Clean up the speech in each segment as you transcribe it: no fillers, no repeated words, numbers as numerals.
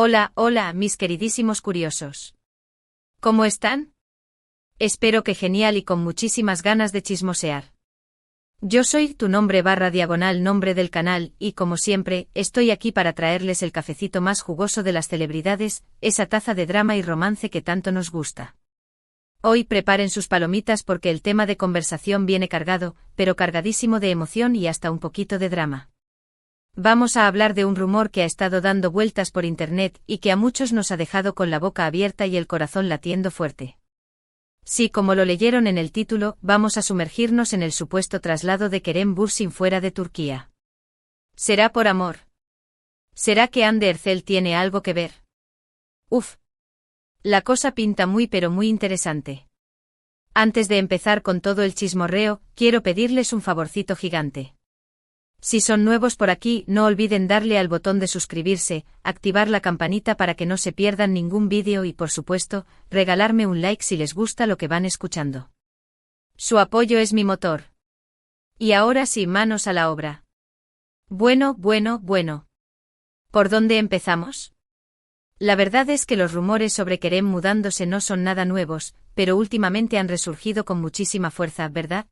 Hola, hola, mis queridísimos curiosos. ¿Cómo están? Espero que genial y con muchísimas ganas de chismosear. Yo soy tu nombre del canal y, como siempre, estoy aquí para traerles el cafecito más jugoso de las celebridades, esa taza de drama y romance que tanto nos gusta. Hoy preparen sus palomitas porque el tema de conversación viene cargado, pero cargadísimo de emoción y hasta un poquito de drama. Vamos a hablar de un rumor que ha estado dando vueltas por internet y que a muchos nos ha dejado con la boca abierta y el corazón latiendo fuerte. Sí, como lo leyeron en el título, vamos a sumergirnos en el supuesto traslado de Kerem Bürsin fuera de Turquía. ¿Será por amor? ¿Será que Hande Erçel tiene algo que ver? Uf. La cosa pinta muy pero muy interesante. Antes de empezar con todo el chismorreo, quiero pedirles un favorcito gigante. Si son nuevos por aquí, no olviden darle al botón de suscribirse, activar la campanita para que no se pierdan ningún vídeo y, por supuesto, regalarme un like si les gusta lo que van escuchando. Su apoyo es mi motor. Y ahora sí, manos a la obra. Bueno. ¿Por dónde empezamos? La verdad es que los rumores sobre Kerem mudándose no son nada nuevos, pero últimamente han resurgido con muchísima fuerza, ¿verdad?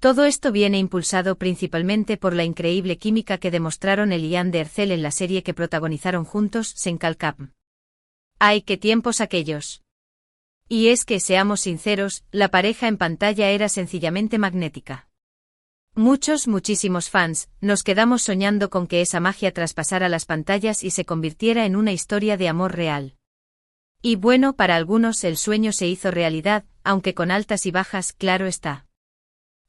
Todo esto viene impulsado principalmente por la increíble química que demostraron él y Hande Erçel en la serie que protagonizaron juntos, Sen Kalkap. ¡Ay, qué tiempos aquellos! Y es que, seamos sinceros, la pareja en pantalla era sencillamente magnética. Muchísimos fans, nos quedamos soñando con que esa magia traspasara las pantallas y se convirtiera en una historia de amor real. Y bueno, para algunos el sueño se hizo realidad, aunque con altas y bajas, claro está.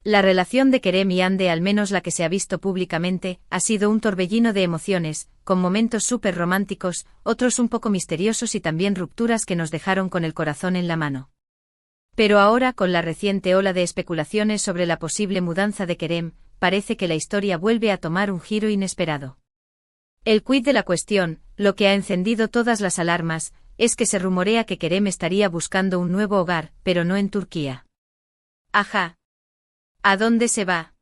La relación de Kerem y Hande, al menos la que se ha visto públicamente, ha sido un torbellino de emociones, con momentos súper románticos, otros un poco misteriosos y también rupturas que nos dejaron con el corazón en la mano. Pero ahora, con la reciente ola de especulaciones sobre la posible mudanza de Kerem, parece que la historia vuelve a tomar un giro inesperado. El quid de la cuestión, lo que ha encendido todas las alarmas, es que se rumorea que Kerem estaría buscando un nuevo hogar, pero no en Turquía. Ajá. ¿A dónde se va?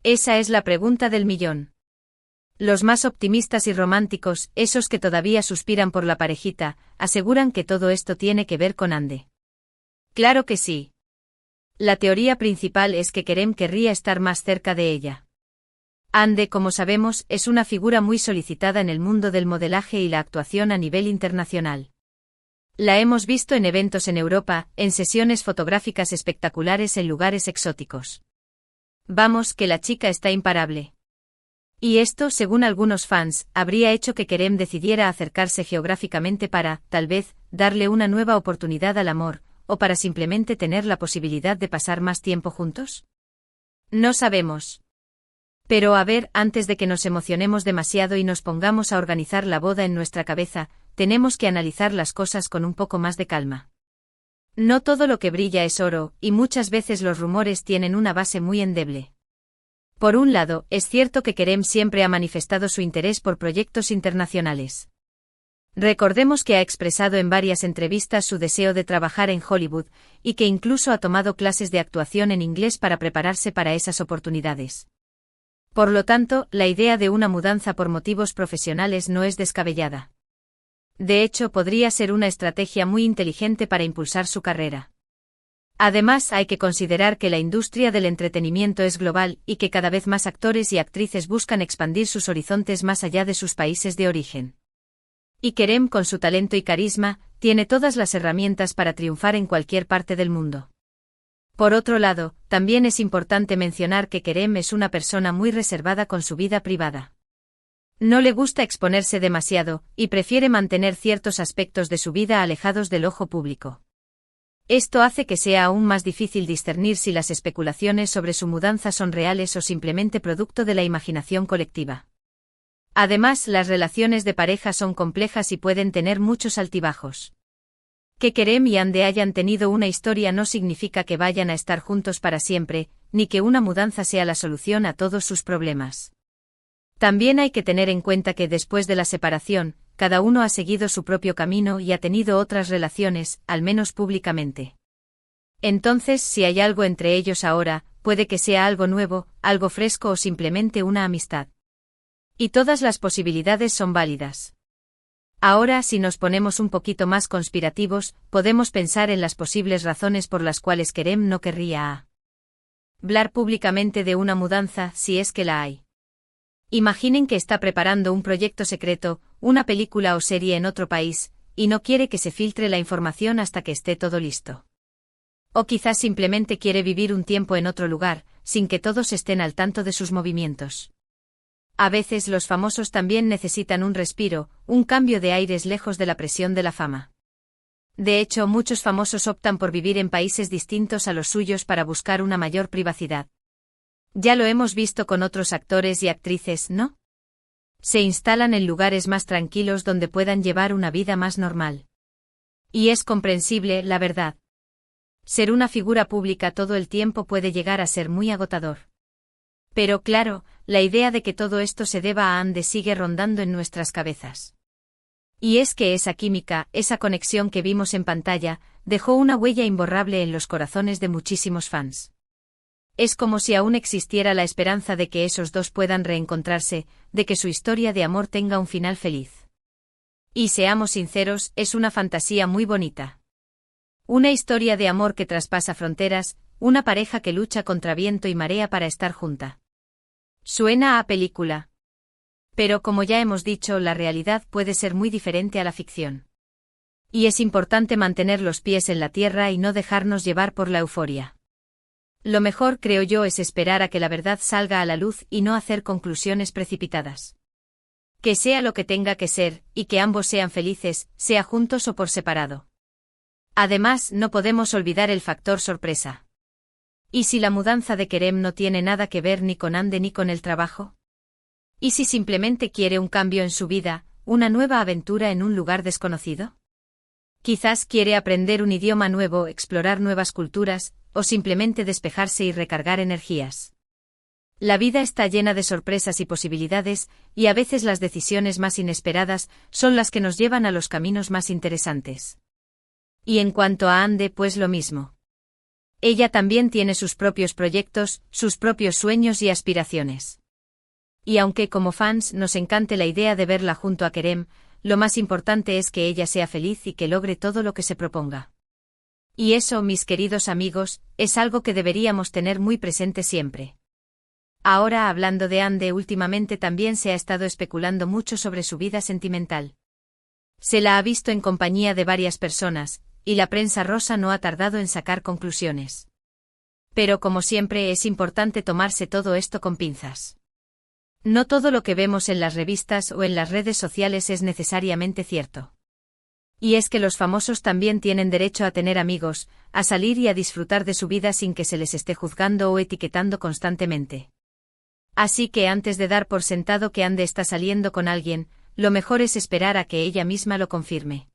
Esa es la pregunta del millón. Los más optimistas y románticos, esos que todavía suspiran por la parejita, aseguran que todo esto tiene que ver con Hande. Claro que sí. La teoría principal es que Kerem querría estar más cerca de ella. Hande, como sabemos, es una figura muy solicitada en el mundo del modelaje y la actuación a nivel internacional. La hemos visto en eventos en Europa, en sesiones fotográficas espectaculares en lugares exóticos. Vamos, que la chica está imparable. Y esto, según algunos fans, habría hecho que Kerem decidiera acercarse geográficamente para, tal vez, darle una nueva oportunidad al amor, o para simplemente tener la posibilidad de pasar más tiempo juntos. No sabemos. Pero a ver, antes de que nos emocionemos demasiado y nos pongamos a organizar la boda en nuestra cabeza, tenemos que analizar las cosas con un poco más de calma. No todo lo que brilla es oro, y muchas veces los rumores tienen una base muy endeble. Por un lado, es cierto que Kerem siempre ha manifestado su interés por proyectos internacionales. Recordemos que ha expresado en varias entrevistas su deseo de trabajar en Hollywood, y que incluso ha tomado clases de actuación en inglés para prepararse para esas oportunidades. Por lo tanto, la idea de una mudanza por motivos profesionales no es descabellada. De hecho, podría ser una estrategia muy inteligente para impulsar su carrera. Además, hay que considerar que la industria del entretenimiento es global y que cada vez más actores y actrices buscan expandir sus horizontes más allá de sus países de origen. Y Kerem, con su talento y carisma, tiene todas las herramientas para triunfar en cualquier parte del mundo. Por otro lado, también es importante mencionar que Kerem es una persona muy reservada con su vida privada. No le gusta exponerse demasiado, y prefiere mantener ciertos aspectos de su vida alejados del ojo público. Esto hace que sea aún más difícil discernir si las especulaciones sobre su mudanza son reales o simplemente producto de la imaginación colectiva. Además, las relaciones de pareja son complejas y pueden tener muchos altibajos. Que Kerem y Hande hayan tenido una historia no significa que vayan a estar juntos para siempre, ni que una mudanza sea la solución a todos sus problemas. También hay que tener en cuenta que después de la separación, cada uno ha seguido su propio camino y ha tenido otras relaciones, al menos públicamente. Entonces, si hay algo entre ellos ahora, puede que sea algo nuevo, algo fresco o simplemente una amistad. Y todas las posibilidades son válidas. Ahora, si nos ponemos un poquito más conspirativos, podemos pensar en las posibles razones por las cuales Kerem no querría hablar públicamente de una mudanza, si es que la hay. Imaginen que está preparando un proyecto secreto, una película o serie en otro país, y no quiere que se filtre la información hasta que esté todo listo. O quizás simplemente quiere vivir un tiempo en otro lugar, sin que todos estén al tanto de sus movimientos. A veces los famosos también necesitan un respiro, un cambio de aires lejos de la presión de la fama. De hecho, muchos famosos optan por vivir en países distintos a los suyos para buscar una mayor privacidad. Ya lo hemos visto con otros actores y actrices, ¿no? Se instalan en lugares más tranquilos donde puedan llevar una vida más normal. Y es comprensible, la verdad. Ser una figura pública todo el tiempo puede llegar a ser muy agotador. Pero claro, la idea de que todo esto se deba a Ande sigue rondando en nuestras cabezas. Y es que esa química, esa conexión que vimos en pantalla, dejó una huella imborrable en los corazones de muchísimos fans. Es como si aún existiera la esperanza de que esos dos puedan reencontrarse, de que su historia de amor tenga un final feliz. Y seamos sinceros, es una fantasía muy bonita. Una historia de amor que traspasa fronteras, una pareja que lucha contra viento y marea para estar junta. Suena a película. Pero como ya hemos dicho, la realidad puede ser muy diferente a la ficción. Y es importante mantener los pies en la tierra y no dejarnos llevar por la euforia. Lo mejor, creo yo, es esperar a que la verdad salga a la luz y no hacer conclusiones precipitadas. Que sea lo que tenga que ser, y que ambos sean felices, sea juntos o por separado. Además, no podemos olvidar el factor sorpresa. ¿Y si la mudanza de Kerem no tiene nada que ver ni con Ande ni con el trabajo? ¿Y si simplemente quiere un cambio en su vida, una nueva aventura en un lugar desconocido? Quizás quiere aprender un idioma nuevo, explorar nuevas culturas, o simplemente despejarse y recargar energías. La vida está llena de sorpresas y posibilidades, y a veces las decisiones más inesperadas son las que nos llevan a los caminos más interesantes. Y en cuanto a Ande, pues lo mismo. Ella también tiene sus propios proyectos, sus propios sueños y aspiraciones. Y aunque como fans nos encante la idea de verla junto a Kerem, lo más importante es que ella sea feliz y que logre todo lo que se proponga. Y eso, mis queridos amigos, es algo que deberíamos tener muy presente siempre. Ahora, hablando de Ande, últimamente también se ha estado especulando mucho sobre su vida sentimental. Se la ha visto en compañía de varias personas, y la prensa rosa no ha tardado en sacar conclusiones. Pero como siempre es importante tomarse todo esto con pinzas. No todo lo que vemos en las revistas o en las redes sociales es necesariamente cierto. Y es que los famosos también tienen derecho a tener amigos, a salir y a disfrutar de su vida sin que se les esté juzgando o etiquetando constantemente. Así que antes de dar por sentado que Ande está saliendo con alguien, lo mejor es esperar a que ella misma lo confirme.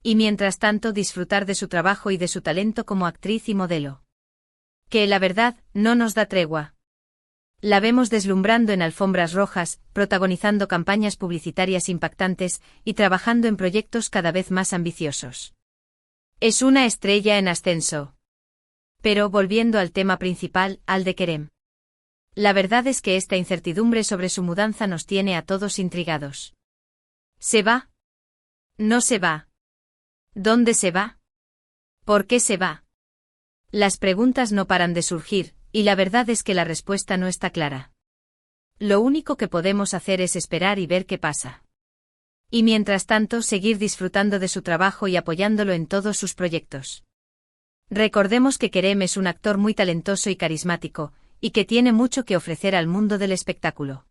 Y mientras tanto disfrutar de su trabajo y de su talento como actriz y modelo. Que la verdad, no nos da tregua. La vemos deslumbrando en alfombras rojas, protagonizando campañas publicitarias impactantes y trabajando en proyectos cada vez más ambiciosos. Es una estrella en ascenso. Pero volviendo al tema principal, al de Kerem. La verdad es que esta incertidumbre sobre su mudanza nos tiene a todos intrigados. ¿Se va? ¿No se va? ¿Dónde se va? ¿Por qué se va? Las preguntas no paran de surgir, y la verdad es que la respuesta no está clara. Lo único que podemos hacer es esperar y ver qué pasa. Y mientras tanto seguir disfrutando de su trabajo y apoyándolo en todos sus proyectos. Recordemos que Kerem es un actor muy talentoso y carismático, y que tiene mucho que ofrecer al mundo del espectáculo.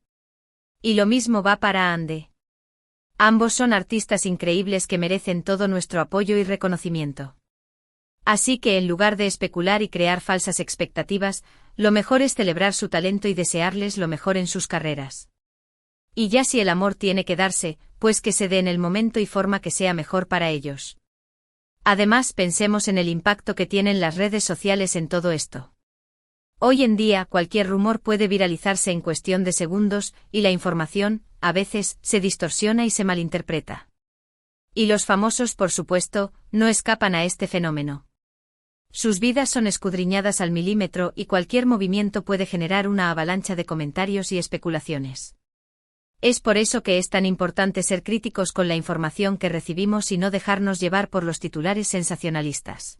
Y lo mismo va para Ande. Ambos son artistas increíbles que merecen todo nuestro apoyo y reconocimiento. Así que en lugar de especular y crear falsas expectativas, lo mejor es celebrar su talento y desearles lo mejor en sus carreras. Y ya si el amor tiene que darse, pues que se dé en el momento y forma que sea mejor para ellos. Además, pensemos en el impacto que tienen las redes sociales en todo esto. Hoy en día cualquier rumor puede viralizarse en cuestión de segundos, y la información, a veces, se distorsiona y se malinterpreta. Y los famosos, por supuesto, no escapan a este fenómeno. Sus vidas son escudriñadas al milímetro y cualquier movimiento puede generar una avalancha de comentarios y especulaciones. Es por eso que es tan importante ser críticos con la información que recibimos y no dejarnos llevar por los titulares sensacionalistas.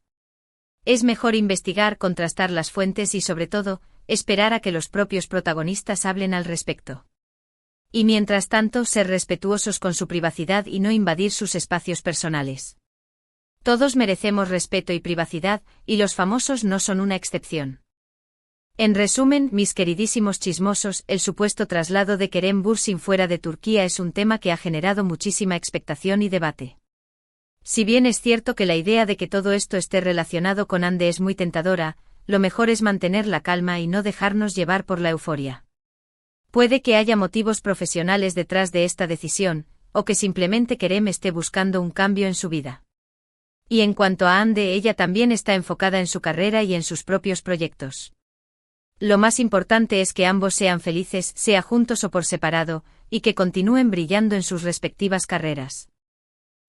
Es mejor investigar, contrastar las fuentes y, sobre todo, esperar a que los propios protagonistas hablen al respecto. Y mientras tanto, ser respetuosos con su privacidad y no invadir sus espacios personales. Todos merecemos respeto y privacidad, y los famosos no son una excepción. En resumen, mis queridísimos chismosos, el supuesto traslado de Kerem Bürsin fuera de Turquía es un tema que ha generado muchísima expectación y debate. Si bien es cierto que la idea de que todo esto esté relacionado con Hande es muy tentadora, lo mejor es mantener la calma y no dejarnos llevar por la euforia. Puede que haya motivos profesionales detrás de esta decisión, o que simplemente Kerem esté buscando un cambio en su vida. Y en cuanto a Hande, ella también está enfocada en su carrera y en sus propios proyectos. Lo más importante es que ambos sean felices, sea juntos o por separado, y que continúen brillando en sus respectivas carreras.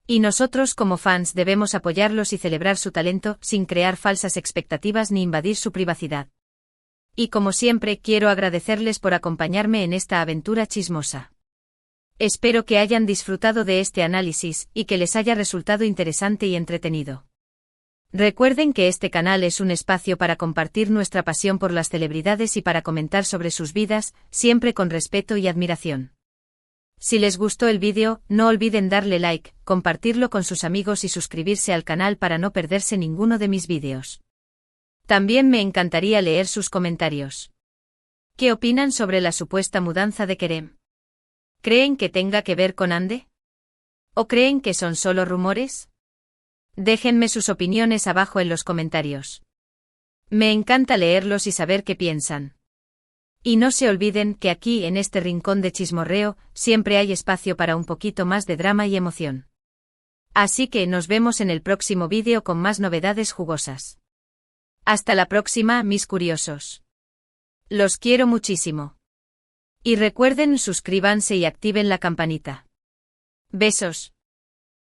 Y nosotros como fans debemos apoyarlos y celebrar su talento, sin crear falsas expectativas ni invadir su privacidad. Y como siempre, quiero agradecerles por acompañarme en esta aventura chismosa. Espero que hayan disfrutado de este análisis, y que les haya resultado interesante y entretenido. Recuerden que este canal es un espacio para compartir nuestra pasión por las celebridades y para comentar sobre sus vidas, siempre con respeto y admiración. Si les gustó el vídeo, no olviden darle like, compartirlo con sus amigos y suscribirse al canal para no perderse ninguno de mis vídeos. También me encantaría leer sus comentarios. ¿Qué opinan sobre la supuesta mudanza de Kerem? ¿Creen que tenga que ver con Hande? ¿O creen que son solo rumores? Déjenme sus opiniones abajo en los comentarios. Me encanta leerlos y saber qué piensan. Y no se olviden que aquí, en este rincón de chismorreo, siempre hay espacio para un poquito más de drama y emoción. Así que nos vemos en el próximo vídeo con más novedades jugosas. Hasta la próxima, mis curiosos. Los quiero muchísimo. Y recuerden, suscríbanse y activen la campanita. Besos.